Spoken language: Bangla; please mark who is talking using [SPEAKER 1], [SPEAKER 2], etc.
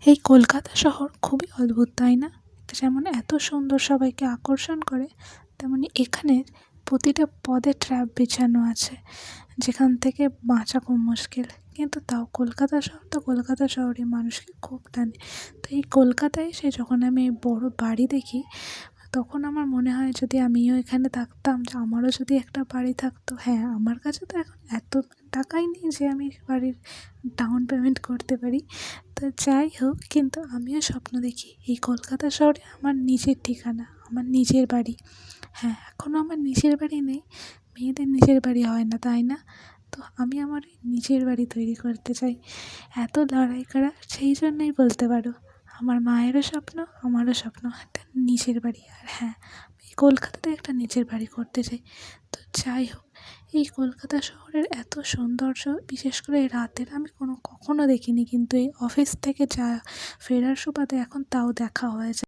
[SPEAKER 1] এই কলকাতা শহর খুবই অদ্ভুত, তাই না? যেমন এত সুন্দর সবাইকে আকর্ষণ করে, তেমনি এখানের প্রতিটা পদে ট্র্যাপ বিছানো আছে, যেখান থেকে বাঁচা খুব মুশকিল। কিন্তু তাও কলকাতা শহর তো কলকাতা শহরই মানুষকে খুব টানে। তো এই কলকাতায় এসে যখন আমি এই বড় বাড়ি দেখি, তখন আমার মনে হয় যদি আমিও এখানে থাকতাম, যে আমারও যদি একটা বাড়ি থাকতো। হ্যাঁ, আমার কাছে তো এখন এত টাকাই নেই যে আমি বাড়ির ডাউন পেমেন্ট করতে পারি। তো যাই হোক, কিন্তু আমিও স্বপ্ন দেখি এই কলকাতা শহরে আমার নিজের ঠিকানা, আমার নিজের বাড়ি। হ্যাঁ, এখনও আমার নিজের বাড়ি নেই, মেয়েদের নিজের বাড়ি হয় না, তাই না? তো আমি আমার এই নিজের বাড়ি তৈরি করতে চাই। এত লড়াই করা, সেই জন্যই বলতে পারো আমার মায়েরও স্বপ্ন, আমারও স্বপ্ন একটা নিজের বাড়ি। আর হ্যাঁ, এই কলকাতাতে একটা নিজের বাড়ি করতে চাই। তো যাই হোক, এই কলকাতা শহরের এত সৌন্দর্য, বিশেষ করে রাতের, আমি কখনো দেখিনি, কিন্তু এই অফিস থেকে ফেরার সুবাদে এখন তাও দেখা হয়ে যায়।